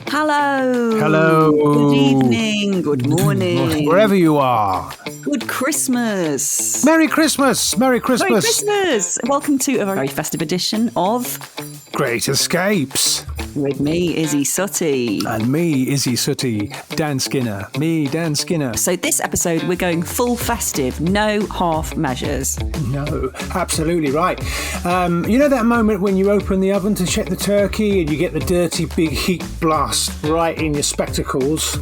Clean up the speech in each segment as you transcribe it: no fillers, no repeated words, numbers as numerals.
Hello. Hello. Good evening. Good morning. Wherever you are. Good Christmas. Merry Christmas. Merry Christmas. Merry Christmas. Welcome to a very festive edition of Great Escapes. With me, Izzy Suttie. And me, Izzy Suttie. Dan Skinner. Me, Dan Skinner. So this episode, we're going full festive. No half measures. No, absolutely right. You know that moment when you open the oven to check the turkey and you get the dirty big heat blast right in your spectacles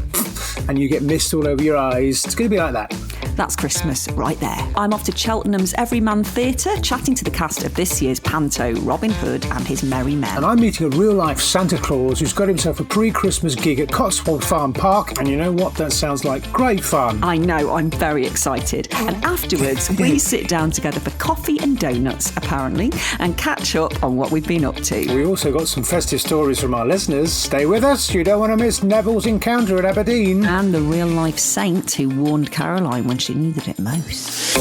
and you get mist all over your eyes? It's going to be like that. That's Christmas right there. I'm off to Cheltenham's Everyman Theatre, chatting to the cast of this year's Panto, Robin Hood and his Merry Men. And I'm meeting a real-life Santa Claus who's got himself a pre-Christmas gig at Cotswold Farm Park. And you know what? That sounds like great fun. I know, I'm very excited. And afterwards, we sit down together for coffee and donuts, apparently, and catch up on what we've been up to. We also got some festive stories from our listeners. Stay with us. You don't want to miss Neville's encounter at Aberdeen. And the real-life saint who warned Caroline when she needed it most.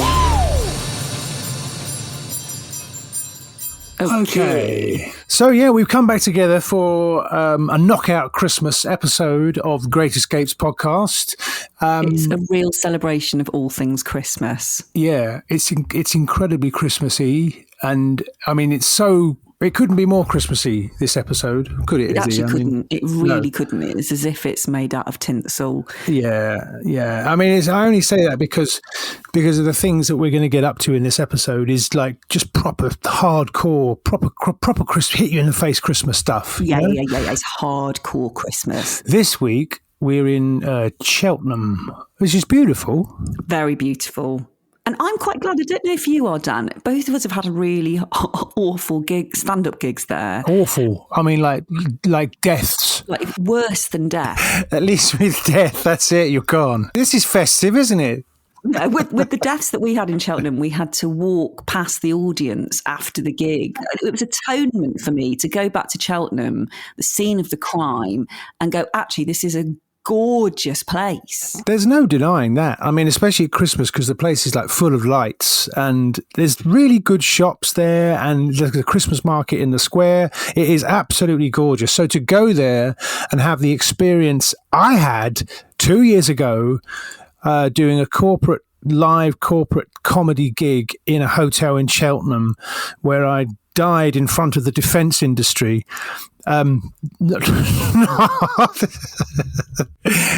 Okay. So, yeah, we've come back together for a knockout Christmas episode of Great Escapes podcast. It's a real celebration of all things Christmas. Yeah, it's incredibly Christmassy. And, I mean, it couldn't be more Christmassy, this episode, could it? It actually couldn't. It really couldn't. It's as if it's made out of tinsel. Yeah. I mean, I only say that because of the things that we're going to get up to in this episode is like just proper hardcore, proper Christmas, hit you in the face Christmas stuff. Yeah. It's hardcore Christmas. This week we're in Cheltenham, which is beautiful. Very beautiful. And I'm quite glad. I don't know if you are, Dan. Both of us have had a really awful stand-up gigs there. Awful. I mean, like deaths. Like worse than death. At least with death, that's it. You're gone. This is festive, isn't it? No, with the deaths that we had in Cheltenham, we had to walk past the audience after the gig. It was atonement for me to go back to Cheltenham, the scene of the crime, and go, actually, this is a gorgeous place. There's no denying that. I mean, especially at Christmas, because the place is like full of lights and there's really good shops there and the Christmas market in the square. It is absolutely gorgeous. So to go there and have the experience I had 2 years ago doing a live corporate comedy gig in a hotel in Cheltenham where I died in front of the defence industry.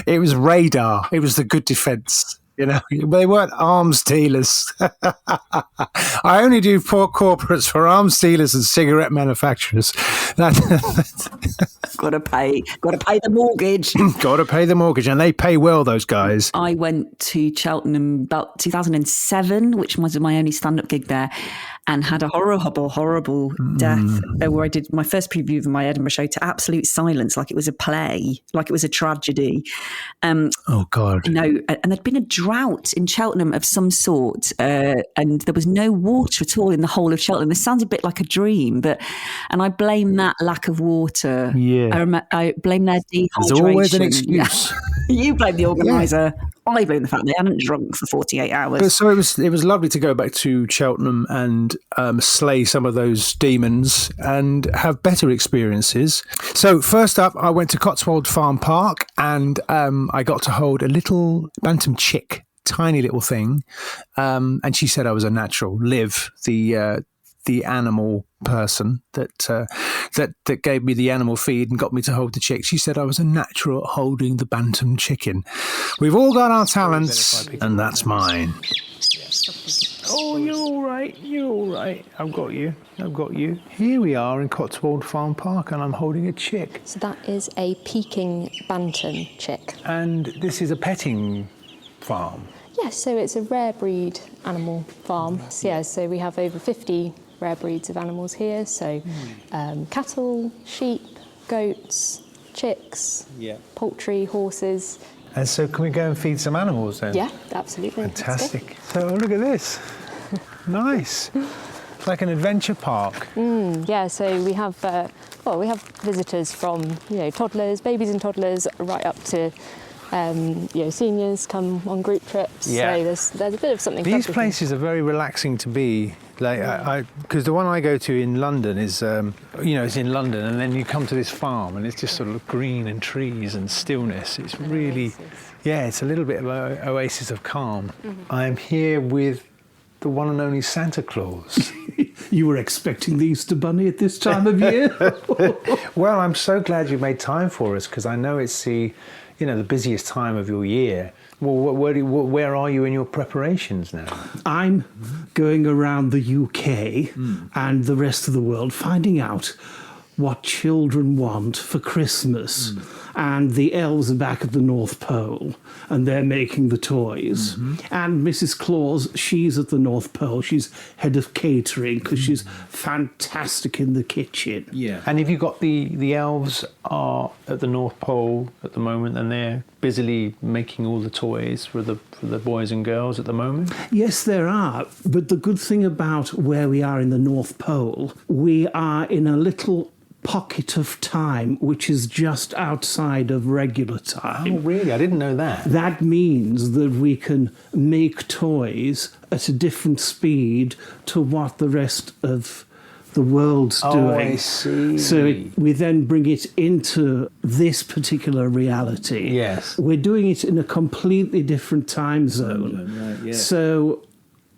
It was radar. It was the good defence. You know, they weren't arms dealers. I only do poor corporates for arms dealers and cigarette manufacturers. Got to pay the mortgage. Got to pay the mortgage, and they pay well. Those guys. I went to Cheltenham about 2007, which was my only stand-up gig there, and had a horrible death where I did my first preview of my Edinburgh show to absolute silence, like it was a play, like it was a tragedy. Oh God! You know, and there'd been a drought in Cheltenham of some sort, and there was no water at all in the whole of Cheltenham. This sounds a bit like a dream, and I blame that lack of water. Yeah, I blame their dehydration. There's always an excuse. You blame the organiser. Yeah. I blame the fact they hadn't drunk for 48 hours. So it was lovely to go back to Cheltenham and slay some of those demons and have better experiences. So first up, I went to Cotswold Farm Park and I got to hold a little bantam chick, tiny little thing, and she said I was a natural. Liv, the animal person that gave me the animal feed and got me to hold the chick. She said I was a natural at holding the bantam chicken. We've all got our talents, and that's mine. Oh, you're all right. I've got you. Here we are in Cotswold Farm Park, and I'm holding a chick. So that is a Peking bantam chick. And this is a petting farm. Yes, so it's a rare breed animal farm. So we have over 50 rare breeds of animals here. So cattle, sheep, goats, chicks, poultry, horses. And so can we go and feed some animals then? Yeah, absolutely. Fantastic. So look at this. Nice. It's like an adventure park. So we have visitors from toddlers, babies and toddlers, right up to seniors come on group trips. Yeah. So there's a bit of something. These places are very relaxing to be. Like because the one I go to in London is it's in London, and then you come to this farm, and it's just sort of green and trees and stillness. It's really, it's a little bit of an oasis of calm. I'm here with the one and only Santa Claus. You were expecting the Easter Bunny at this time of year? Well, I'm so glad you made time for us, because I know it's the busiest time of your year. Well, where are you in your preparations now? I'm going around the UK and the rest of the world, finding out what children want for Christmas. And the elves are back at the North Pole, and they're making the toys. And Mrs. Claus, she's at the North Pole. She's head of catering, because she's fantastic in the kitchen. Yeah. And have you got the elves are at the North Pole at the moment, and they're busily making all the toys for the boys and girls at the moment? Yes, there are. But the good thing about where we are in the North Pole, we are in a little pocket of time which is just outside of regular time. Oh, really? I didn't know that. That means that we can make toys at a different speed to what the rest of the world's doing. I see. So we then bring it into this particular reality. Yes. We're doing it in a completely different time zone. Right, yeah. So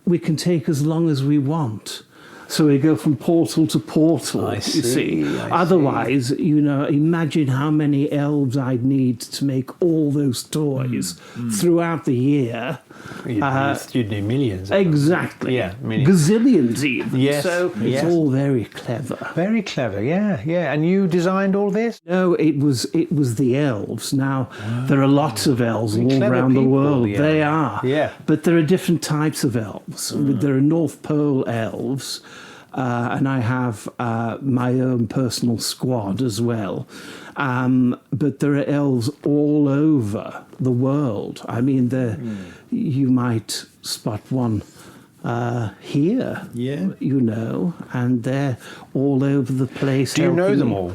we can take as long as we want. So we go from portal to portal, you see. Otherwise, imagine how many elves I'd need to make all those toys throughout the year. You'd need millions. Exactly. Yeah, millions. Gazillions even. Yes. So it's all very clever. Very clever, yeah. And you designed all this? No, it was the elves. Now, there are lots of elves all clever around the people, world. yeah. They are. Yeah. But there are different types of elves. There are North Pole elves. And I have my own personal squad as well. But there are elves all over the world. I mean, you might spot one here, and they're all over the place. Do you know them all?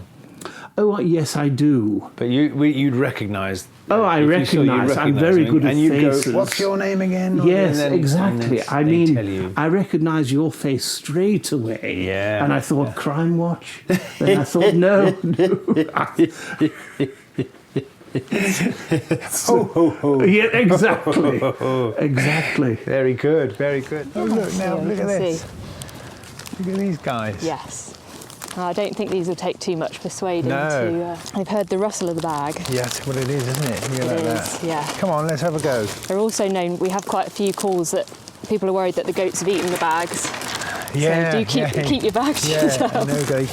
Oh, yes, I do. But you'd recognise. Oh, I recognise. I'm very good at faces. And you'd go, what's your name again? Yes, exactly. I mean, tell you. I recognise your face straight away. Yeah. And I thought, Crime Watch? And I thought, no. Ho, ho, ho. Yeah, exactly. Exactly. Very good, very good. Oh, look now, look at this. Look at these guys. Yes. I don't think these will take too much persuading No. They've heard the rustle of the bag. Yeah, that's what it is, isn't it? It is, yeah. Come on, let's have a go. They're also known, we have quite a few calls that people are worried that the goats have eaten the bags. Yeah. So do keep your bags to yourself. No, go.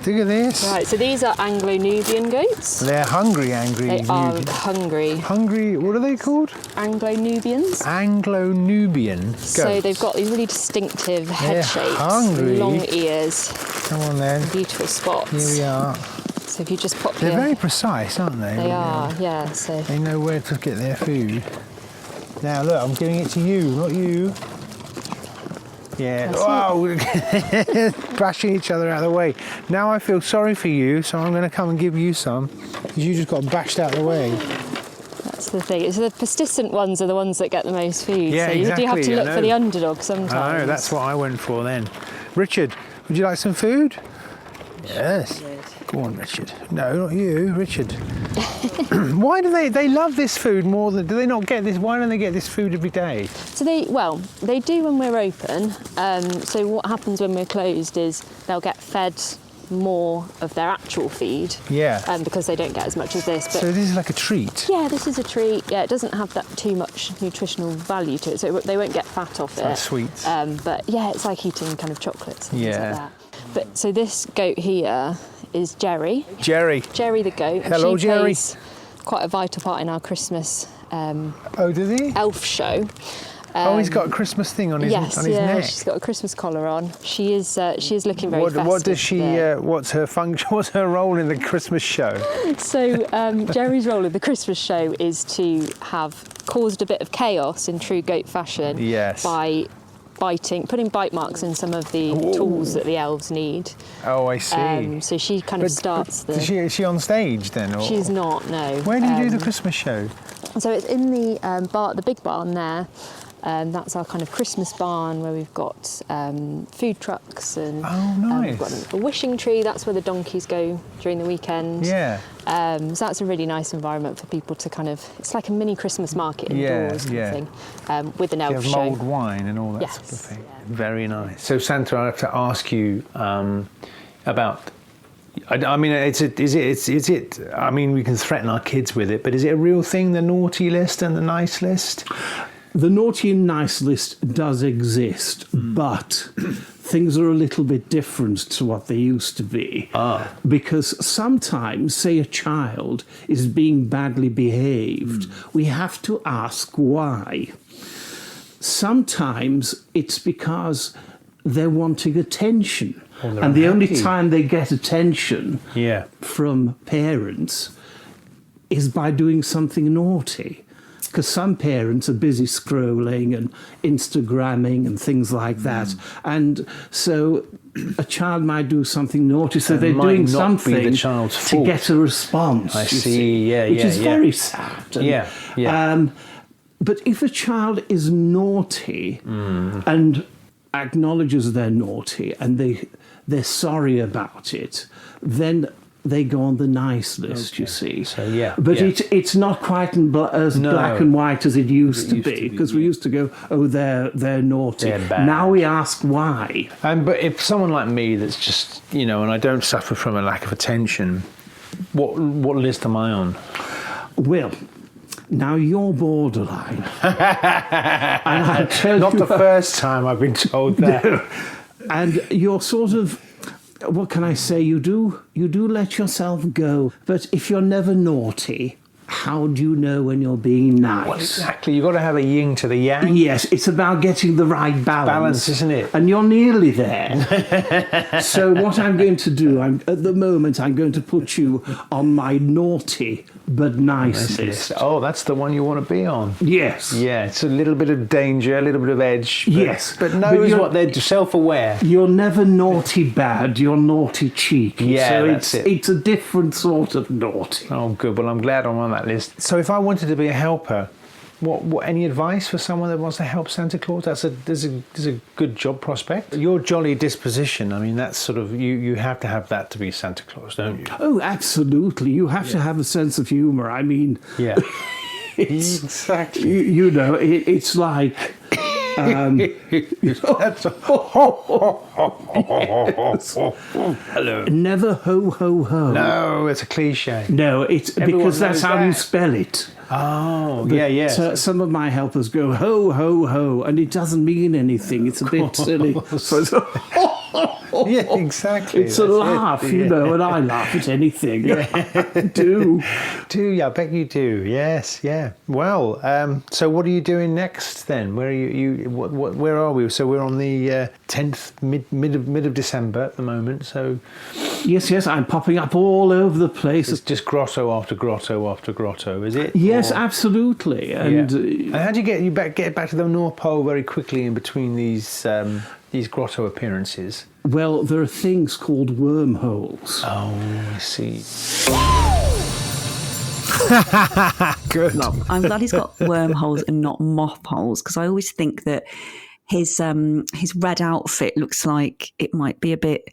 Look at this. Right, so these are Anglo-Nubian goats. They're hungry. They are hungry. Hungry, what are they called? Anglo-Nubians. Anglo-Nubian goats. So they've got these really distinctive head They're shapes, hungry. long ears, Come on then. beautiful spots. Here we are. So if you just pop They're very precise, aren't they? They are, yeah. So They know where to get their food. Now look, I'm giving it to you, not you. Yeah. Wow, bashing each other out of the way. Now I feel sorry for you, so I'm going to come and give you some, because you just got bashed out of the way. that's the thing. So the persistent ones are the ones that get the most food. Yeah, so you exactly, do have to I look know. for the underdog sometimes. I know, that's what I went for then. Richard, would you like some food? Yes. Go on, Richard. No, not you, Richard. Why do they love this food more than, do they not get this, why don't they get this food every day? So they do when we're open. So what happens when we're closed is they'll get fed more of their actual feed. Yeah. Because they don't get as much as this. But So this is like a treat? yeah, this is a treat. Yeah, it doesn't have that too much nutritional value to it, so they won't get fat off it. Like sweets. But yeah, it's like eating kind of chocolates and things Yeah. like that. But so this goat here is Jerry. Jerry. Jerry the goat. And Hello, she Jerry. plays quite a vital part in our Christmas Oh, does he? elf show. Oh, he's got a Christmas thing on his neck. She's got a Christmas collar on. She is looking very festive. What does she? there. What's her function? What's her role in the Christmas show? So Jerry's role in the Christmas show is to have caused a bit of chaos in true goat fashion. Yes. By putting bite marks in some of the tools that the elves need. Oh, I see. So she kind of starts the. Is she on stage then? Or? She's not, no. Where do you do the Christmas show? So it's in the the big barn there. That's our kind of Christmas barn where we've got food trucks and we've got a wishing tree. That's where the donkeys go during the weekend. Yeah. So that's a really nice environment for people to kind of, it's like a mini Christmas market indoors kind of thing, with an elf you have show. mulled wine and all that Yes. sort of thing. Very nice. So Santa, I have to ask you about. I mean, is it? I mean, we can threaten our kids with it, but is it a real thing? The naughty list and the nice list. The naughty and nice list does exist, but things are a little bit different to what they used to be. Because sometimes, say a child is being badly behaved, we have to ask why. Sometimes it's because they're wanting attention. And the only time they get attention from parents is by doing something naughty. Because some parents are busy scrolling and Instagramming and things like that. And so a child might do something naughty, so they're doing something to get a response. I see, which is very sad. And, but if a child is naughty and acknowledges they're naughty and they're sorry about it, then they go on the nice list, you see. So, but it's not quite as black and white as it used to be, because we used to go, oh, they're naughty. They're bad. Now we ask why. But if someone like me that's just, and I don't suffer from a lack of attention, what list am I on? Well, now you're borderline. And I tell Not you, the first time I've been told that. And you're sort of, what can I say? You do let yourself go. But if you're never naughty, how do you know when you're being nice? Well, exactly. You've got to have a yin to the yang. Yes, it's about getting the right balance. Balance, isn't it? And you're nearly there. So what I'm going to do, at the moment, I'm going to put you on my naughty but nice list. Oh, that's the one you want to be on. Yes. Yeah, it's a little bit of danger, a little bit of edge. Yes. But knows what they're self-aware. You're never naughty bad, you're naughty cheeky. Yeah, so that's it. It's a different sort of naughty. Oh, good. Well, I'm glad I'm on that list. So if I wanted to be a helper, what any advice for someone that wants to help Santa Claus? There's a good job prospect. Your jolly disposition, I mean, that's sort of, you have to have that to be Santa Claus, don't you? Oh, absolutely. You have to have a sense of humour. I mean... Yeah. Exactly. It's like... Hello. Never ho, ho, ho. No, it's a cliche. No, it's because that's how you spell it. Oh, yeah. Some of my helpers go ho, ho, ho, and it doesn't mean anything. It's a bit silly. So yeah, exactly. It's a laugh, and I laugh at anything. Yeah. I do. Do you? I bet you do. Yes, yeah. Well, so what are you doing next then? Where are you where are we? So we're on the 10th, mid of December at the moment. So yes, I'm popping up all over the place. It's just grotto after grotto after grotto, is it? Yes, absolutely. And and how do you get back to the North Pole very quickly in between these grotto appearances? Well, there are things called wormholes. Oh, I see. Good. No, I'm glad he's got wormholes and not moth holes, because I always think that his red outfit looks like it might be a bit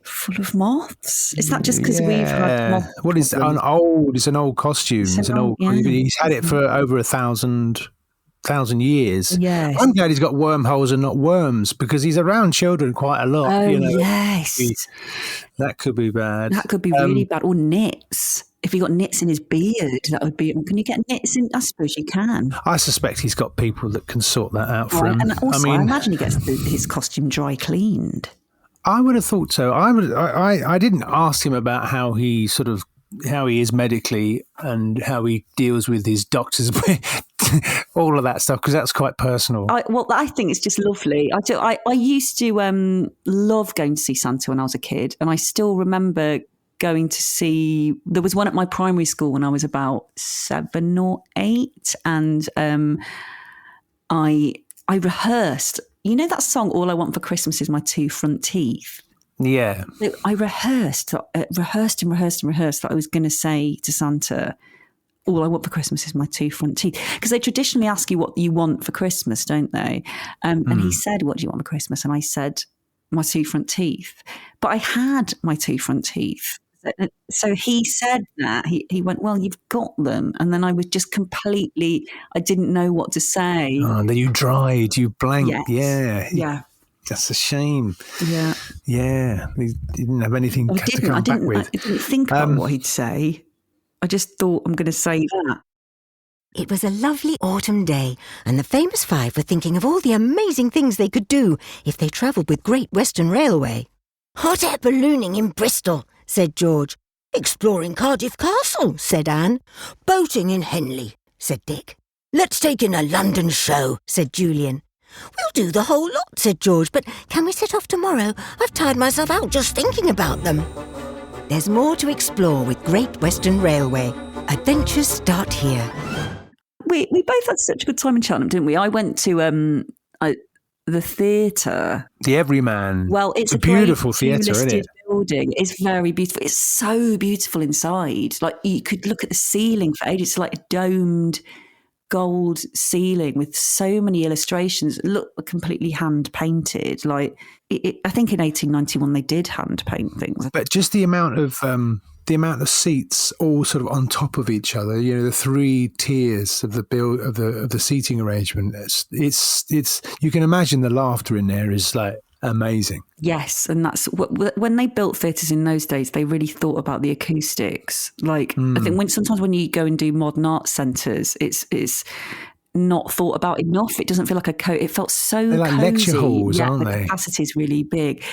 full of moths. Is that just because we've had moth? Well, it's an old costume. He's had it for over 1,000 years. Yes. I'm glad he's got wormholes and not worms, because he's around children quite a lot. Oh, yes. That could be bad. That could be really bad. Or nits. If he got nits in his beard, that would be... Can you get nits in? I suppose you can. I suspect he's got people that can sort that out for him. And also, I imagine he gets his costume dry cleaned. I would have thought so. I didn't ask him about how he is medically and how he deals with his doctors, all of that stuff, because that's quite personal. I think it's just lovely. I used to love going to see Santa when I was a kid, and I still remember going to see... There was one at my primary school when I was about 7 or 8, and I rehearsed... You know that song, All I Want for Christmas Is My Two Front Teeth? Yeah. I rehearsed that I was going to say to Santa, all I want for Christmas is my 2 front teeth. Because they traditionally ask you what you want for Christmas, don't they? And he said, what do you want for Christmas? And I said, my 2 front teeth. But I had my 2 front teeth. So he said that. He went, well, you've got them. And then I was just completely, I didn't know what to say. Oh, and then you dried, you blanked. Yes. Yeah. That's a shame. Yeah. Yeah. You didn't have anything to come back with. I didn't think about what he'd say. I just thought, I'm going to say that. It was a lovely autumn day, and the famous five were thinking of all the amazing things they could do if they travelled with Great Western Railway. Hot air ballooning in Bristol, said George. Exploring Cardiff Castle, said Anne. Boating in Henley, said Dick. Let's take in a London show, said Julian. We'll do the whole lot, said George, but can we set off tomorrow? I've tired myself out just thinking about them. There's more to explore with Great Western Railway. Adventures start here. We both had such a good time in Cheltenham, didn't we? I went to the theatre. The Everyman. Well, it's a beautiful theatre, isn't it? Building. It's very beautiful. It's so beautiful inside. Like, you could look at the ceiling for ages. It's like a domed gold ceiling with so many illustrations. It looked completely hand painted. Like, I think in 1891 they did hand paint things. But just the amount of seats all sort of on top of each other, you know, the 3 tiers of the seating arrangement. It's you can imagine the laughter in there is like amazing. Yes, and that's when they built theatres in those days, they really thought about the acoustics. Like, I think sometimes when you go and do modern art centres, it's not thought about enough. It doesn't feel like it felt so They're like cozy. lecture halls, aren't the they? The capacity is really big.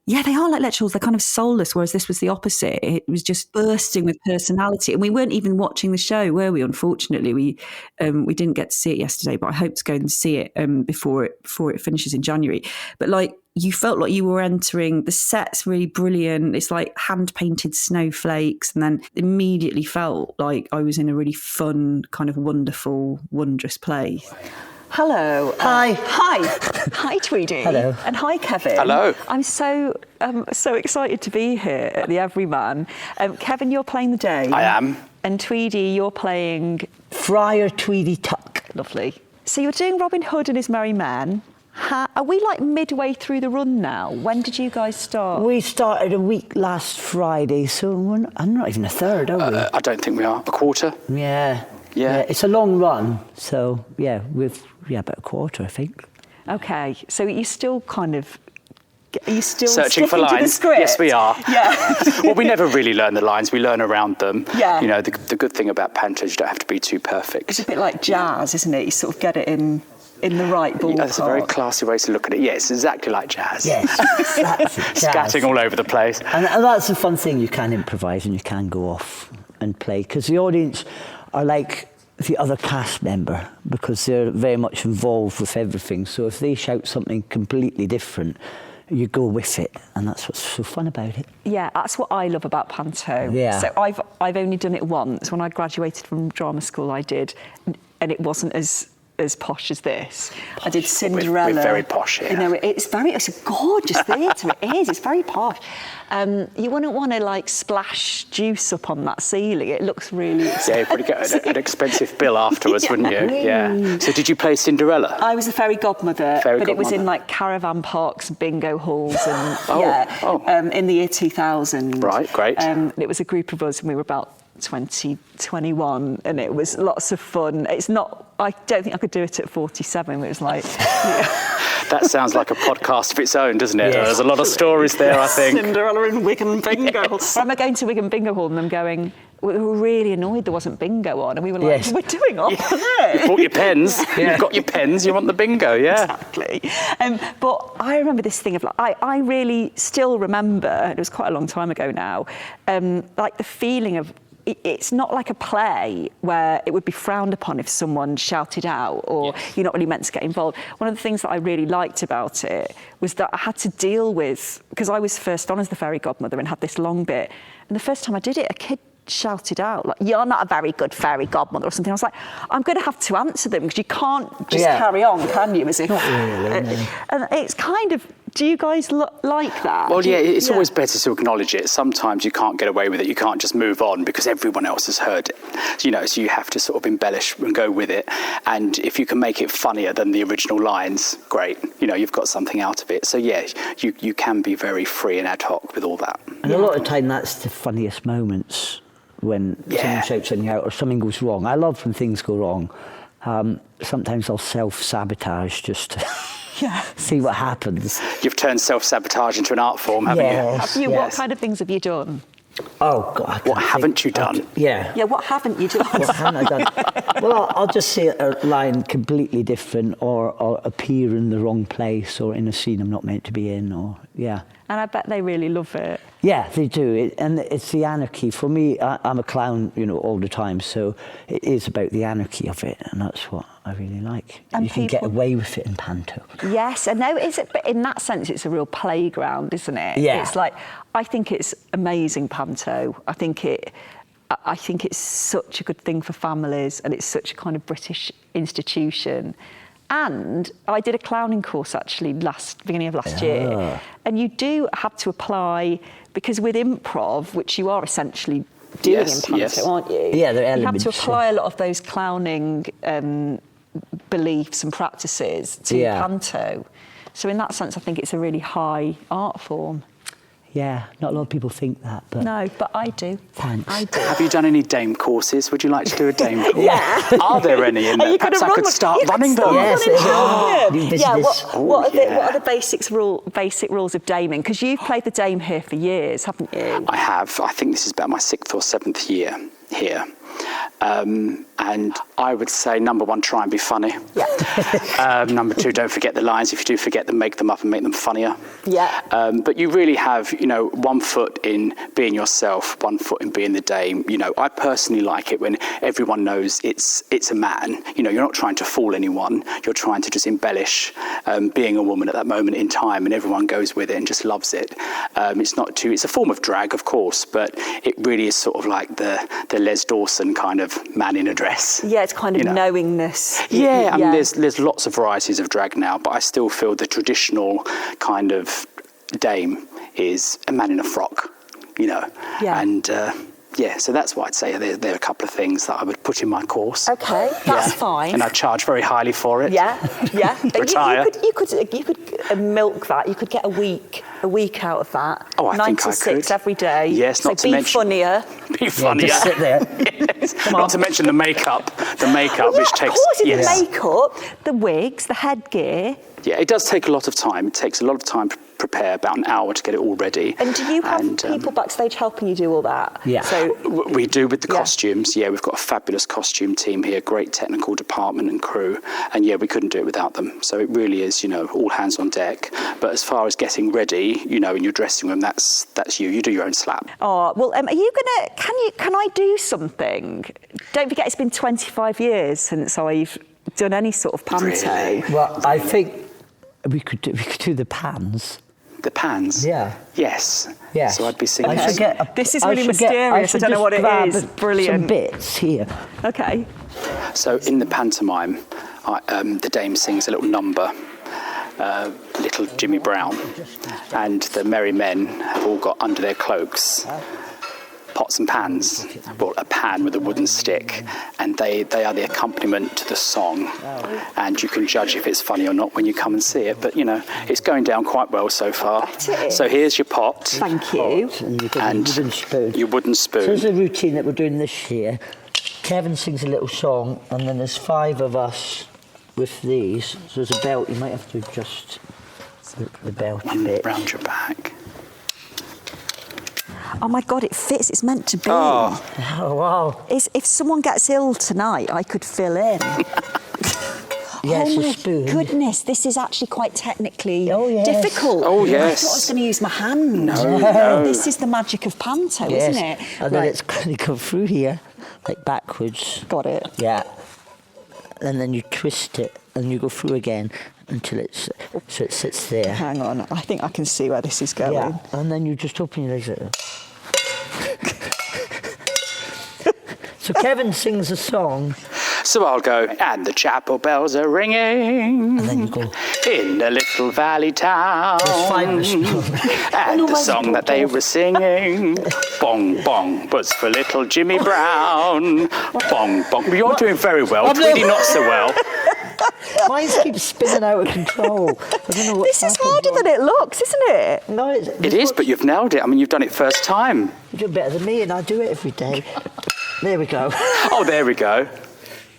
Yeah, they are like lecture halls. They're kind of soulless, whereas this was the opposite. It was just bursting with personality. And we weren't even watching the show, were we? Unfortunately, we didn't get to see it yesterday, but I hope to go and see it before it finishes in January. But like, you felt like you were entering, the set's really brilliant. It's like hand-painted snowflakes, and then immediately felt like I was in a really fun, kind of wonderful, wondrous place. Hello. Hi. Hi, Tweedy. Hello. And hi, Kevin. Hello. I'm so excited to be here at the Everyman. Kevin, you're playing the Dame. I am. And Tweedy, you're playing... Friar Tweedy Tuck. Lovely. So you're doing Robin Hood and his Merry Men. Are we like midway through the run now? When did you guys start? We started a week last Friday, so I'm not even a third, are we? I don't think we are. A quarter? Yeah. Yeah. It's a long run, so yeah, about a quarter, I think. Okay, so you're still kind of... Are you still searching for lines? To the script? Yes, we are. Yeah. Well, we never really learn the lines. We learn around them. Yeah. You know, the good thing about Panto is you don't have to be too perfect. It's a bit like jazz, isn't it? You sort of get it in the right ballpark. That's a very classy way to look at it. Yes, exactly like jazz. Yes, that's jazz. Scatting all over the place. And that's the fun thing. You can improvise and you can go off and play, because the audience are like the other cast member, because they're very much involved with everything. So if they shout something completely different, you go with it, and that's what's so fun about it. Yeah, that's what I love about Panto. Yeah. So I've only done it once. When I graduated from drama school, I did, and it wasn't as posh as this. I did Cinderella. We're very posh here. You know, it's a gorgeous theatre. It is. It's very posh. You wouldn't want to like splash juice up on that ceiling. It looks really expensive. Yeah, you'd probably get an expensive bill afterwards, wouldn't you? Yeah. So did you play Cinderella? I was a fairy godmother, it was in like caravan parks, bingo halls, and in the year 2000. Right, great. It was a group of us, and we were about 21, and it was lots of fun. I don't think I could do it at 47. It was like... That sounds like a podcast of its own, doesn't it? Yes. There's a lot of stories there, I think. Cinderella in Wigan Bingo Hall. I remember going to Wigan Bingo Hall and them going, we were really annoyed there wasn't bingo on, and we were like, Yes. we're doing all of it. You bought your pens, you've got your pens, you want the bingo, yeah. Exactly. But I remember this thing of like, I really still remember, it was quite a long time ago now, like the feeling of, it's not like a play where it would be frowned upon if someone shouted out or you're not really meant to get involved. One of the things that I really liked about it was that I had to deal with, because I was first on as the fairy godmother and had this long bit, and the first time I did it, a kid shouted out, like, you're not a very good fairy godmother or something. I was like, I'm going to have to answer them, because you can't just carry on, can you? As if, Not really, no. And it's kind of Do you guys like that? Well, yeah, it's always better to acknowledge it. Sometimes you can't get away with it. You can't just move on because everyone else has heard it. So you have to sort of embellish and go with it. And if you can make it funnier than the original lines, great. You've got something out of it. So, yeah, you can be very free and ad hoc with all that. And a lot of time that's the funniest moments when someone shouts something out or something goes wrong. I love when things go wrong. Sometimes I'll self-sabotage just to see what happens. You've turned self-sabotage into an art form, haven't you? Have you? What kind of things have you done? Oh, God. What haven't you done? Yeah, what haven't you done? What haven't I done? Well, I'll just say a line completely different or appear in the wrong place or in a scene I'm not meant to be in And I bet they really love it. Yeah, they do. And it's the anarchy. For me, I'm a clown, all the time. So it is about the anarchy of it. And that's what I really like. And you can get away with it in Panto. Yes, I know. But in that sense, it's a real playground, isn't it? Yeah. It's like, I think it's amazing, Panto. I think it's such a good thing for families, and it's such a kind of British institution. And I did a clowning course actually beginning of last year, and you do have to apply, because with improv, which you are essentially doing in Panto, aren't you? Yeah, there are elements. You have to apply a lot of those clowning beliefs and practices to Panto. So in that sense, I think it's a really high art form. Yeah, not a lot of people think that, but... No, but I do. Thanks. I do. Have you done any dame courses? Would you like to do a dame course? Yeah. Are there any in there? Perhaps I could start running them. Yes, what are the basic rules of daming? Because you've played the dame here for years, haven't you? I have. I think this is about my 6th or 7th year here. And I would say, number 1, try and be funny. Yeah. Number 2, don't forget the lines. If you do forget them, make them up and make them funnier. Yeah. But you really have, 1 foot in being yourself, 1 foot in being the dame. I personally like it when everyone knows it's a man. You're not trying to fool anyone. You're trying to just embellish being a woman at that moment in time, and everyone goes with it and just loves it. It's a form of drag, of course, but it really is sort of like the Les Dawson kind of man in a dress. Yeah, it's kind of knowingness. Yeah, I mean, there's lots of varieties of drag now, but I still feel the traditional kind of dame is a man in a frock, Yeah. And so that's what I'd say. There are a couple of things that I would put in my course. Okay, that's fine. And I charge very highly for it. Yeah. Retire. You could milk that. You could get a week out of that. Oh, I 9 think to I 6 could. every day. Yes, so not to be mention funnier. Be funnier. Just sit there. Yes. Not to mention the makeup. Which takes. Of course, the makeup, the wigs, the headgear. Yeah, it does take a lot of time. It takes a lot of time to prepare, about an hour to get it all ready. And do you have people backstage helping you do all that? Yeah. So we do with the costumes. Yeah, we've got a fabulous costume team here, great technical department and crew. And we couldn't do it without them. So it really is, all hands on deck. But as far as getting ready, in your dressing room, that's you. You do your own slap. Oh, well, are you gonna? Can I do something? Don't forget, it's been 25 years since I've done any sort of panto. Really? Well, I think we could do the pans. The pans? Yeah. Yes. Yes. So I'd be singing. This is really mysterious. I don't know what it is. Brilliant. Some bits here. Okay. So in the pantomime, the dame sings a little number, Little Jimmy Brown, and the merry men have all got under their cloaks pots and pans, or a pan with a wooden stick, and they are the accompaniment to the song. And you can judge if it's funny or not when you come and see it. But it's going down quite well so far. So here's your pot. Thank you. And you've got your wooden spoon. Your wooden spoon. So there's a routine that we're doing this year. Kevin sings a little song, and then there's 5 of us with these. So there's a belt. You might have to adjust the belt a bit. Round your back. Oh my God, it fits. It's meant to be. Oh, wow. If someone gets ill tonight, I could fill in. Yes, oh a my spoon. goodness, this is actually quite technically difficult. Oh, I yes. thought I was going to use my hand. No. This is the magic of panto, Yes. isn't it? And then it's going to go through here, like backwards. Got it. Yeah. And then you twist it, and you go through again until it sits there. Hang on, I think I can see where this is going. Yeah. And then you just open your legs like that. So Kevin sings a song. So I'll go, and the chapel bells are ringing. And then you go, in a little valley town. And the song that they were singing, bong bong, was for little Jimmy Brown. Bong bong. Well, you're doing very well. Tweety not so well. Mine keeps spinning out of control. I don't know what's This is harder than it looks, isn't it? No, It is, but you've nailed it. I mean, you've done it first time. You're doing better than me, and I do it every day. There we go. Oh, there we go.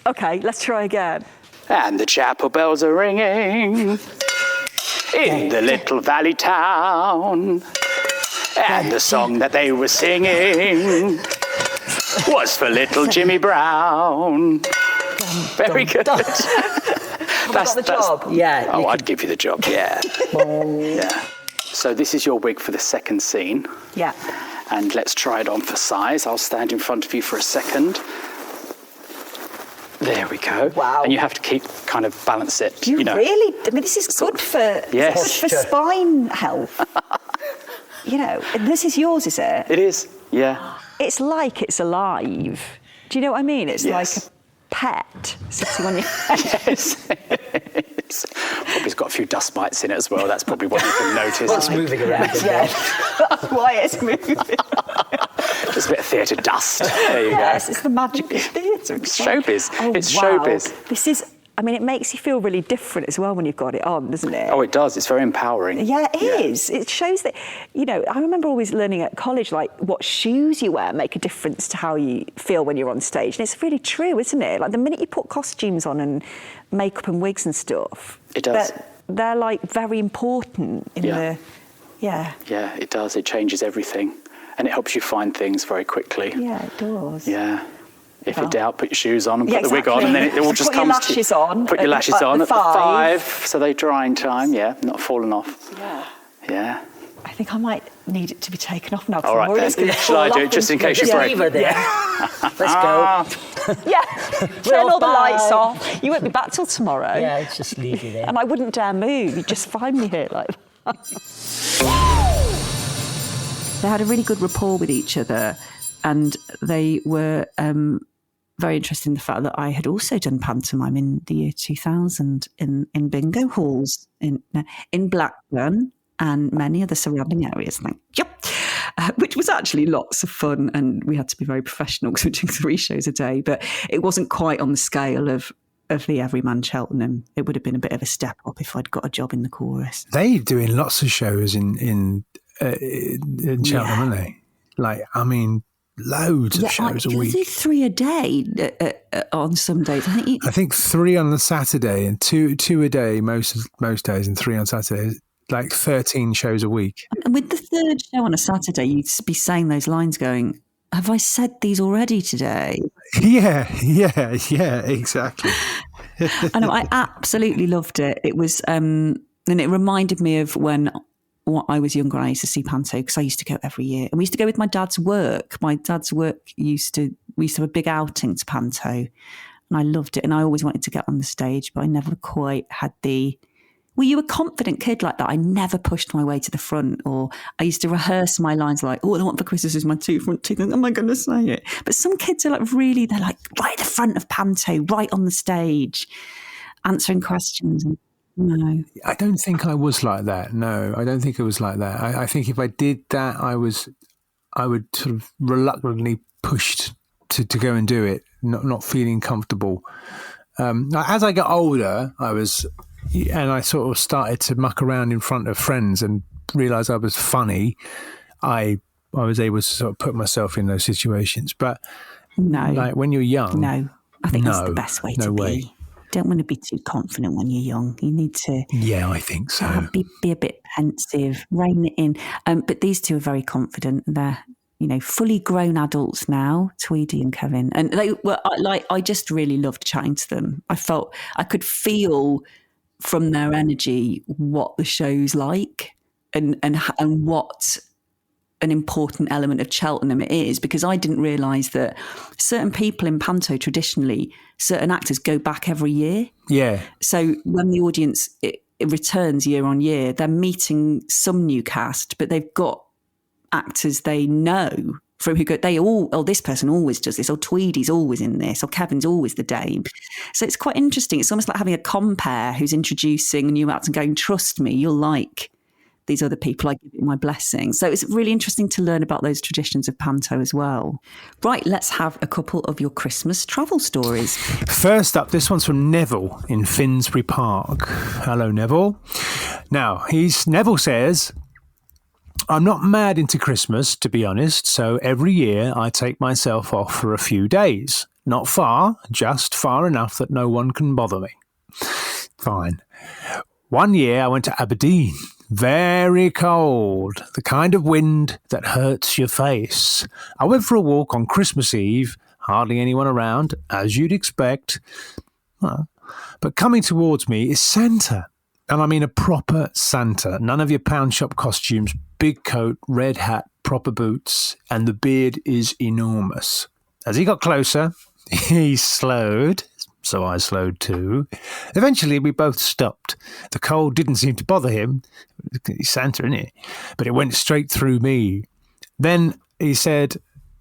Okay, let's try again. And the chapel bells are ringing in the little valley town. And the song that they were singing was for little Jimmy Brown. Very good. That's the job. Yeah. Oh, I'd give you the job, yeah. Yeah. So this is your wig for the second scene. Yeah. And let's try it on for size. I'll stand in front of you for a second. There we go. Wow. And you have to keep kind of balance it. You know. really? I mean, this is good for Yes. good for spine health. You know, and this is yours, is it? It is, yeah. It's like it's alive. Do you know what I mean? It's Yes. like a pet sitting on your head. Yes. It's probably got a few dust mites in it as well. That's probably what you can notice. It's moving around. Yeah. That's why it's moving. Just a bit of theatre dust. There you Yes, it's the magic of theatre. It's showbiz. Oh, It's wow. showbiz. This is, I mean, it makes you feel really different as well when you've got it on, doesn't it? Oh, it does. It's very empowering. Yeah, it is. It shows that, you know, I remember always learning at college, like, what shoes you wear make a difference to how you feel when you're on stage. And it's really true, isn't it? Like, the minute you put costumes on and makeup and wigs and stuff, It does. They're like, very important in Yeah. the... Yeah. Yeah, it does. It changes everything. And it helps you find things very quickly. Yeah, it does. Yeah. If Well. in doubt, put your shoes on and Yeah, put the wig on, and then it all exactly. just Put your comes lashes to you. on Put your at lashes the on at five. 5, so they dry in time. Yeah, not falling off. Yeah. Yeah. I think I might need it to be taken off now. 'cause All I'm right worried then. it's gonna Shall I fall do it off just in into case the- you break? Leave her there. Let's go. Yeah, turn all the bye. lights off. You won't be back till tomorrow. Yeah, just leave you there. And I wouldn't dare move. You'd just find me here like that. They had a really good rapport with each other, and they were very interested in the fact that I had also done pantomime in the year 2000 in bingo halls in Blackburn and many other surrounding areas. Thank you. Which was actually lots of fun, and we had to be very professional because we were doing 3 shows a day, but it wasn't quite on the scale of the Everyman Cheltenham. It would have been a bit of a step up if I'd got a job in the chorus. They're doing lots of shows in Cheltenham, aren't they? Like, I mean, loads of shows a They week. do 3 a day on some days. I think 3 on the Saturday and two a day most days, and 3 on Saturdays. Like 13 shows a week. And with the 3rd show on a Saturday, you'd be saying those lines going, have I said these already today? Yeah, exactly. I know, I absolutely loved it. It was, and it reminded me of when I was younger, I used to see Panto because I used to go every year. And we used to go with my dad's work. My dad's work we used to have a big outing to Panto, and I loved it. And I always wanted to get on the stage, but I never quite had the... Were you a confident kid like that? I never pushed my way to the front, or I used to rehearse my lines like, all I want for Christmas is my 2 front teeth. Am I going to say it? But some kids are like really, they're like right at the front of Panto, right on the stage, answering questions. No. I don't think I was like that. No, I don't think it was like that. I think if I did that, I would sort of reluctantly pushed to go and do it, not feeling comfortable. As I got older, I sort of started to muck around in front of friends and realised I was funny. I was able to sort of put myself in those situations. But no, like when you're young, no, I think that's the best way to way. be. Don't want to be too confident when you're young. You need to, yeah, I think so. Be a bit pensive, rein it in. But these two are very confident. They're fully grown adults now, Tweedy and Kevin, and they were I just really loved chatting to them. I could feel from their energy what the show's like and what an important element of Cheltenham it is, because I didn't realise that certain people in Panto traditionally, certain actors go back every year. Yeah. So when the audience it returns year on year, they're meeting some new cast, but they've got actors they know from who go, this person always does this, or Tweedy's always in this, or Kevin's always the dame. So it's quite interesting. It's almost like having a compere who's introducing a new act and going, trust me, you'll like these other people, I give you my blessing. So it's really interesting to learn about those traditions of Panto as well. Right, let's have a couple of your Christmas travel stories. First up, this one's from Neville in Finsbury Park. Hello, Neville. Now, Neville says, I'm not mad into Christmas, to be honest, so every year I take myself off for a few days. Not far, just far enough that no one can bother me. Fine. One year I went to Aberdeen. Very cold, the kind of wind that hurts your face. I went for a walk on Christmas Eve, hardly anyone around, as you'd expect. Well, but coming towards me is Santa. And I mean a proper Santa. None of your pound shop costumes, big coat, red hat, proper boots, and the beard is enormous. As he got closer, he slowed, so I slowed too. Eventually, we both stopped. The cold didn't seem to bother him. He's Santa, isn't he? But it went straight through me. Then he said,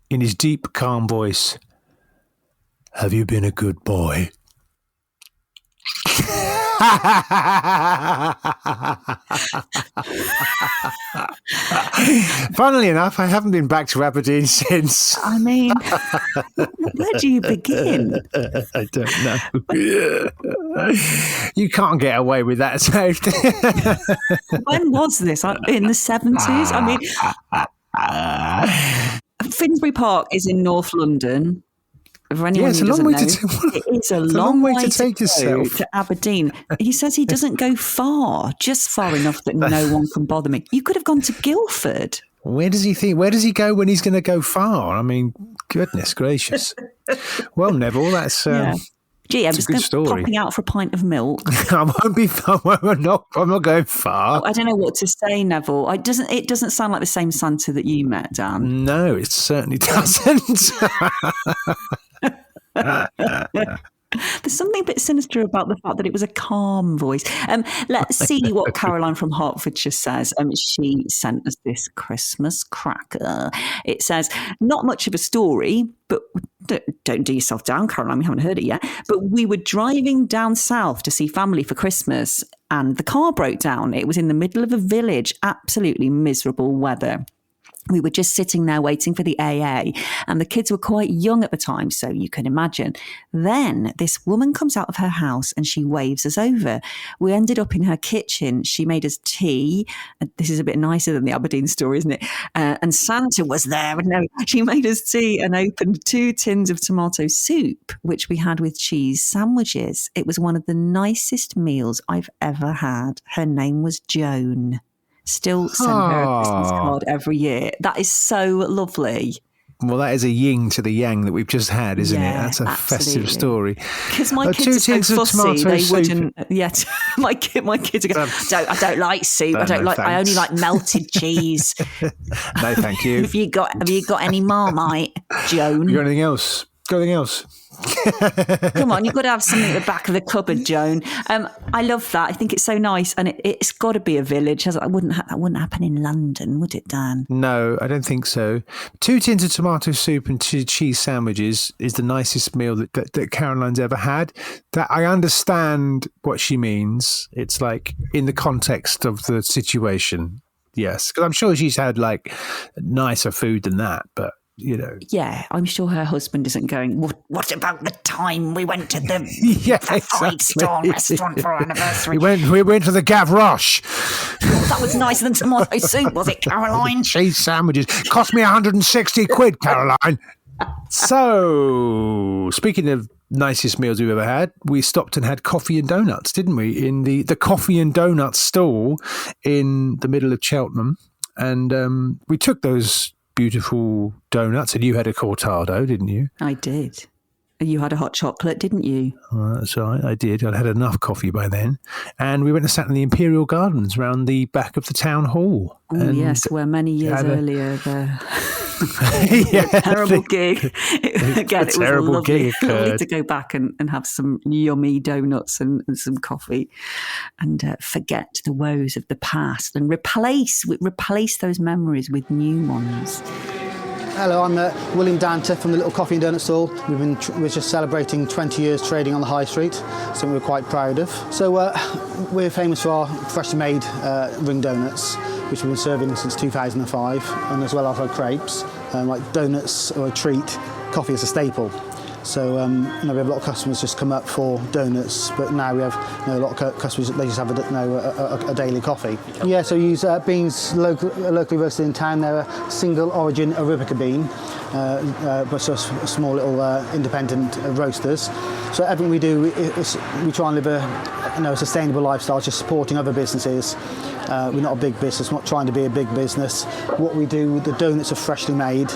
in his deep, calm voice, have you been a good boy? Funnily enough, I haven't been back to Aberdeen since. I mean, where do you begin? I don't know. You can't get away with that. When was this? In the 70s? I mean, Finsbury Park is in North London. For anyone who doesn't know, it is a long way to take yourself to Aberdeen. He says he doesn't go far, just far enough that no one can bother me. You could have gone to Guildford. Where does he go when he's going to go far? I mean, goodness gracious. Well, Neville, that's Gee, I'm just popping out for a pint of milk. I'm not going far. I don't know what to say, Neville. It doesn't sound like the same Santa that you met, Dan. No, it certainly doesn't. There's something a bit sinister about the fact that it was a calm voice. Let's see what Caroline from Hertfordshire says. She sent us this Christmas cracker. It says, not much of a story, but don't do yourself down, Caroline. We haven't heard it yet. But we were driving down south to see family for Christmas and the car broke down. It was in the middle of a village, absolutely miserable weather. We were just sitting there waiting for the AA and the kids were quite young at the time, so you can imagine. Then this woman comes out of her house and she waves us over. We ended up in her kitchen. She made us tea. This is a bit nicer than the Aberdeen story, isn't it? And Santa was there. No, she made us tea and opened 2 tins of tomato soup, which we had with cheese sandwiches. It was one of the nicest meals I've ever had. Her name was Joan. Still send her a Christmas card every year. That is so lovely. Well, that is a yin to the yang that we've just had, isn't it? That's a festive story. Because my kids are so fussy, they wouldn't. Yeah, my kids are going, I don't like soup. I only like melted cheese. No, thank you. Have you got any Marmite, Joan? You got anything else? Come on, you've got to have something at the back of the cupboard, Joan. I love that. I think it's so nice, and it's got to be a village. That wouldn't happen in London, would it, Dan? No, I don't think so. 2 tins of tomato soup and 2 cheese sandwiches is the nicest meal that Caroline's ever had. That I understand what she means. It's like in the context of the situation. Yes, because I'm sure she's had like nicer food than that, but. You know. Yeah, I'm sure her husband isn't going, what about the time we went to the five-star restaurant for our anniversary? We went to the Gavroche. That was nicer than tomato soup, was it, Caroline? Cheese sandwiches. Cost me 160 quid, Caroline. So, speaking of nicest meals we've ever had, we stopped and had coffee and donuts, didn't we? In the coffee and donuts stall in the middle of Cheltenham. And we took those beautiful donuts, and you had a cortado, didn't you? I did. You had a hot chocolate, didn't you? That's right, I did. I'd had enough coffee by then. And we went and sat in the Imperial Gardens around the back of the town hall. Oh, yes, where many years earlier terrible gig. Again, it was lovely to go back and have some yummy donuts and some coffee and forget the woes of the past and replace those memories with new ones. Hello, I'm William Danter from the Little Coffee and Donut Stall. We're just celebrating 20 years trading on the high street, something we're quite proud of. So we're famous for our freshly made ring donuts, which we've been serving since 2005, and as well as our crepes. Like donuts or a treat, coffee is a staple. So we have a lot of customers just come up for donuts, but now we have a lot of customers, they just have a daily coffee. Yeah, so we use beans locally roasted in town. They're a single origin Arabica bean, but so small little independent roasters. So everything we do, we try and live a sustainable lifestyle, just supporting other businesses. We're not a big business, not trying to be a big business. What we do, the donuts are freshly made.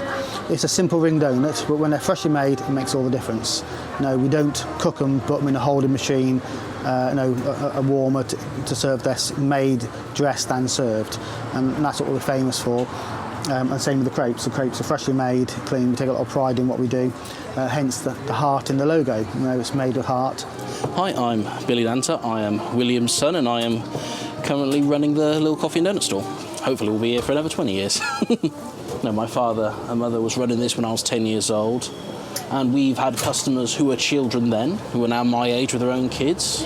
It's a simple ring donut, but when they're freshly made, it makes all the difference. We don't cook them, put them in a holding machine, a warmer to serve this, made, dressed and served. And that's what we're famous for. And same with the crepes. The crepes are freshly made, clean. We take a lot of pride in what we do, hence the heart in the logo. It's made with heart. Hi, I'm Billy Danter. I am William's son, and I am currently running the Little Coffee and Donut Store. Hopefully we'll be here for another 20 years. No, my father and mother was running this when I was 10 years old, and we've had customers who were children then, who are now my age with their own kids.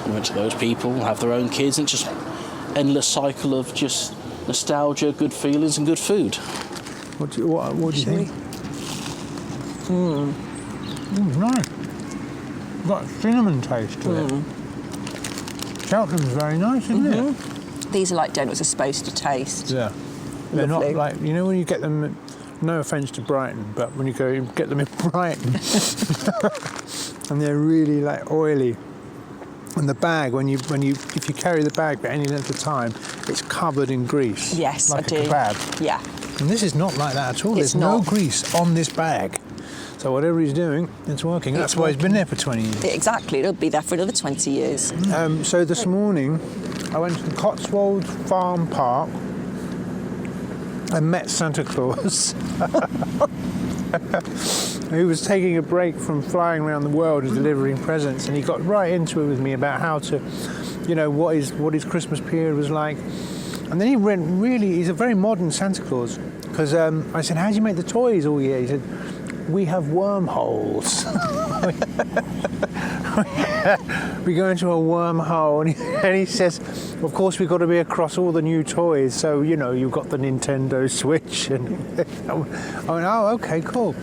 And eventually those people have their own kids, and it's just endless cycle of just nostalgia, good feelings and good food. What do you think? Nice. Got a cinnamon taste to it. Cheltenham's very nice, isn't it? These are like donuts are supposed to taste. Yeah. They're not like, when you get them, no offence to Brighton, but when you go get them in Brighton, and they're really like oily. And the bag, if you carry the bag for any length of time, it's covered in grease. Yes, like I do. a kebab. Yeah. And this is not like that at all. It's There's no not. grease on this bag. So whatever he's doing, it's working. That's why he's been there for 20 years. Exactly. It'll be there for another 20 years. So this morning, I went to the Cotswold Farm Park and met Santa Claus, who was taking a break from flying around the world and delivering presents, and he got right into it with me about how to, what his Christmas period was like. And then he went he's a very modern Santa Claus, because I said, how do you make the toys all year? He said, we have wormholes. We go into a wormhole, and he says, of course we've got to be across all the new toys, so you've got the Nintendo Switch, and I went, oh, okay, cool.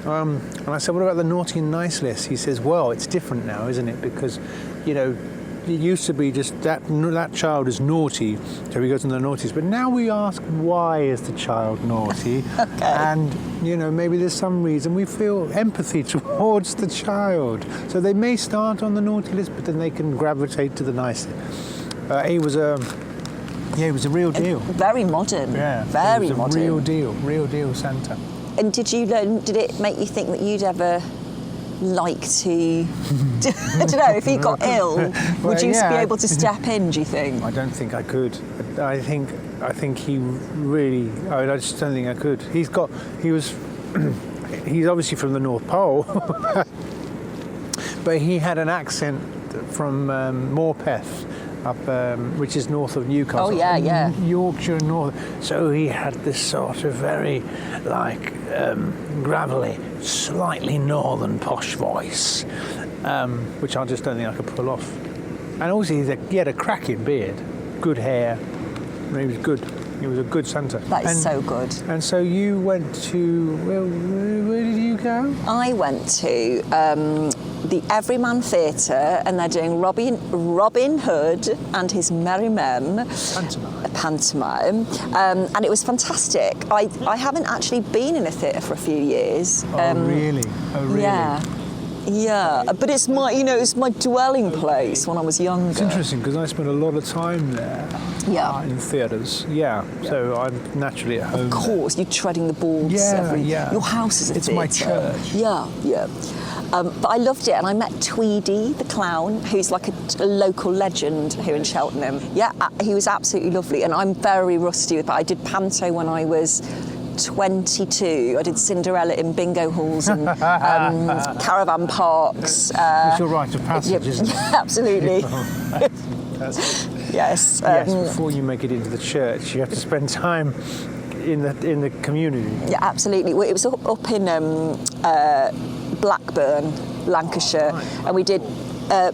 And I said, what about the naughty and nice list? He says, well, it's different now, isn't it? Because it used to be just that child is naughty, so he goes into the naughties. But now we ask, why is the child naughty? Okay. And maybe there's some reason. We feel empathy towards the child, so they may start on the naughty list, but then they can gravitate to the nice. He was a real deal. Very modern. Yeah, Very modern. Real deal Santa. And did it make you think that you'd ever like to, I don't know, if he got ill, would you be able to step in, do you think? I don't think I could. I think he really, I just don't think I could. He's obviously from the North Pole, but he had an accent from Morpeth, up, which is north of Newcastle. Oh, yeah. Yorkshire north. So he had this sort of very, gravelly, slightly northern posh voice, which I just don't think I could pull off. And also he had a cracking beard, good hair. He was good. He was a good Santa. That is so good. And so you went to, where did you go? I went to the Everyman Theatre, and they're doing Robin Hood and his Merry Men. Pantomime. And it was fantastic. I haven't actually been in a theatre for a few years. Really? Yeah, but it's my, it's my dwelling place when I was younger. It's interesting because I spent a lot of time there. Yeah. In theatres. Yeah. So I'm naturally at home. Of course, you're treading the boards. Your house is a theatre. It's my church. Yeah. But I loved it, and I met Tweedy, the clown, who's like a local legend here in Cheltenham. Yeah, he was absolutely lovely, and I'm very rusty with that. I did Panto when I was 22. I did Cinderella in bingo halls and caravan parks. It's your rite of passage, isn't it? Absolutely. Yes. Yes. Yes, before you make it into the church, you have to spend time in the community. Yeah, absolutely. Well, it was up in Blackburn, Lancashire, and we did.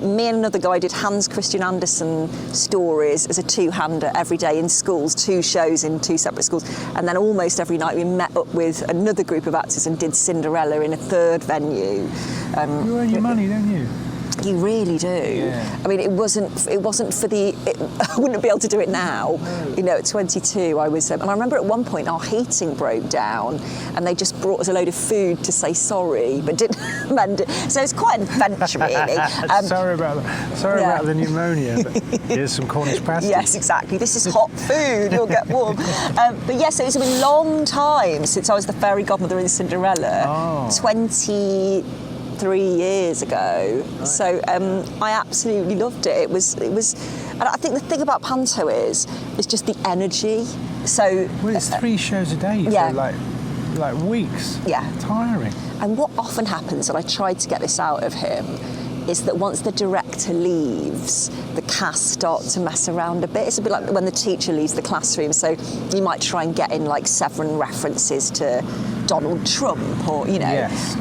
Me and another guy did Hans Christian Andersen stories as a two-hander every day in schools, 2 shows in 2 separate schools, and then almost every night we met up with another group of actors and did Cinderella in a 3rd venue. You earn your money, don't you? You really do. Yeah. I mean, it wasn't for the. I wouldn't be able to do it now. No. You know, at 22, I was, and I remember at one point our heating broke down, and they just brought us a load of food to say sorry, but didn't mend it. So it's quite an adventure, really. Sorry about the pneumonia. But here's some Cornish pasty. Yes, exactly. This is hot food. You'll get warm. But yes, it's been a long time since I was the fairy godmother in Cinderella. Oh. 23 years ago. Right. So I absolutely loved it. It was, and I think the thing about Panto is just the energy. So well, it's 3 shows a day for like weeks. Yeah, tiring. And what often happens, and I tried to get this out of him, is that once the director leaves, the cast start to mess around a bit. It's a bit like when the teacher leaves the classroom. So you might try and get in like 7 references to Donald Trump, or yes.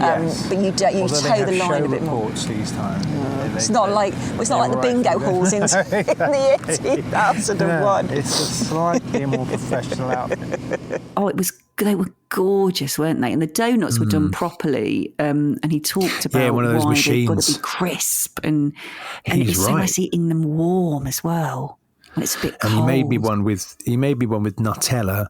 But you toe the line a bit more. These times. It's not like the bingo halls in the year 2001. No, it's a slightly more professional outfit. Oh, they were gorgeous, weren't they? And the donuts were done properly. And he talked about one of those why machines. they've got to be crisp, and it's so nice eating them warm as well. When it's a bit cold. And he made me one with Nutella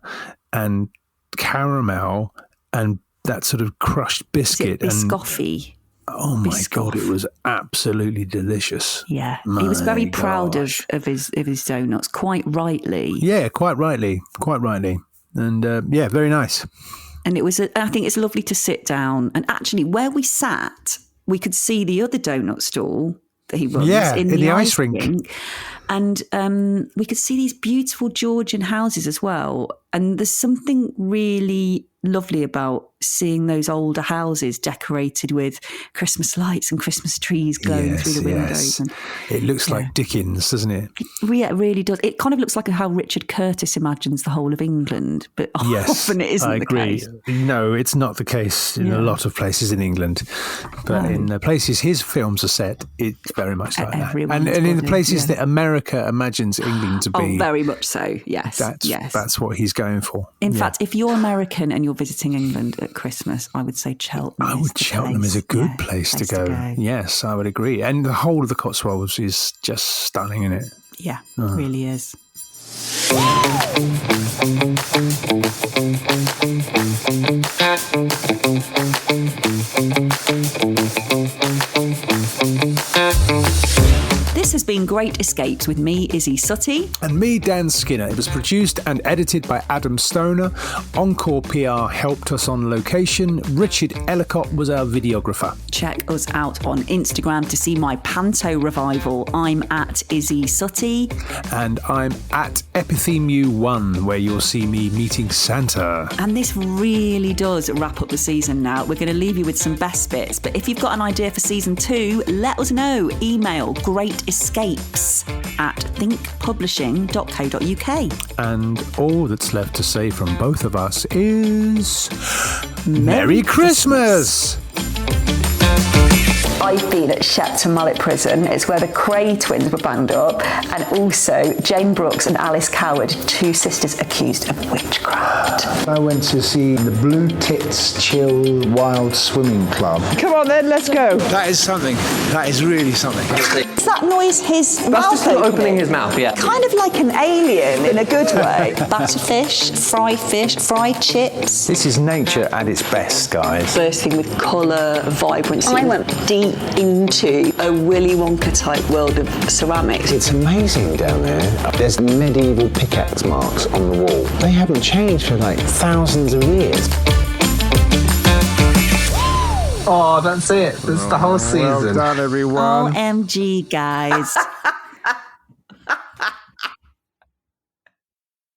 and caramel and that sort of crushed biscuit. Biscoffy. Oh my God, it was absolutely delicious. Yeah, he was very proud of his donuts, quite rightly. Yeah, quite rightly. And very nice. And it was, I think it's lovely to sit down. And actually, where we sat, we could see the other donut stall that he runs in the ice rink. And we could see these beautiful Georgian houses as well. And there's something really lovely about seeing those older houses decorated with Christmas lights and Christmas trees glowing through the windows. And, it looks like Dickens, doesn't it? Yeah, it really does. It kind of looks like how Richard Curtis imagines the whole of England, but often it isn't the case. No, it's not the case in a lot of places in England. But in the places his films are set, it's very much like that. And in the places that America imagines England to be. Oh, very much so, yes. That's what he's going for. In fact, if you're American and you're visiting England at Christmas, I would say Cheltenham. Cheltenham is a good place to go. Yes, I would agree. And the whole of the Cotswolds is just stunning, isn't it? Yeah, it really is. This has been Great Escapes with me, Izzy Suttie. And me, Dan Skinner. It was produced and edited by Adam Stoner. Encore PR helped us on location. Richard Ellicott was our videographer. Check us out on Instagram to see my Panto revival. I'm at Izzy Suttie. And I'm at Epithemu1, where you'll see me meeting Santa. And this really does wrap up the season now. We're going to leave you with some best bits. But if you've got an idea for season 2, let us know. Email greatescapes@thinkpublishing.co.uk. And all that's left to say from both of us is Merry Christmas! I've been at Cheltenham Mallet Prison. It's where the Cray twins were banged up, and also Jane Brooks and Alice Coward, 2 sisters accused of witchcraft. I went to see the Blue Tits Chill Wild Swimming Club. Come on then, let's go. That is something. That is really something. Is that noise his mouth? That's just opening his mouth, yeah. Kind of like an alien in a good way. Batter fish, fried chips. This is nature at its best, guys. Bursting with colour, vibrancy. I went deep into a Willy Wonka type world of ceramics. It's amazing down there. There's medieval pickaxe marks on the wall. They haven't changed for like thousands of years. Oh, that's it. That's the whole season. Well done, everyone. OMG, guys.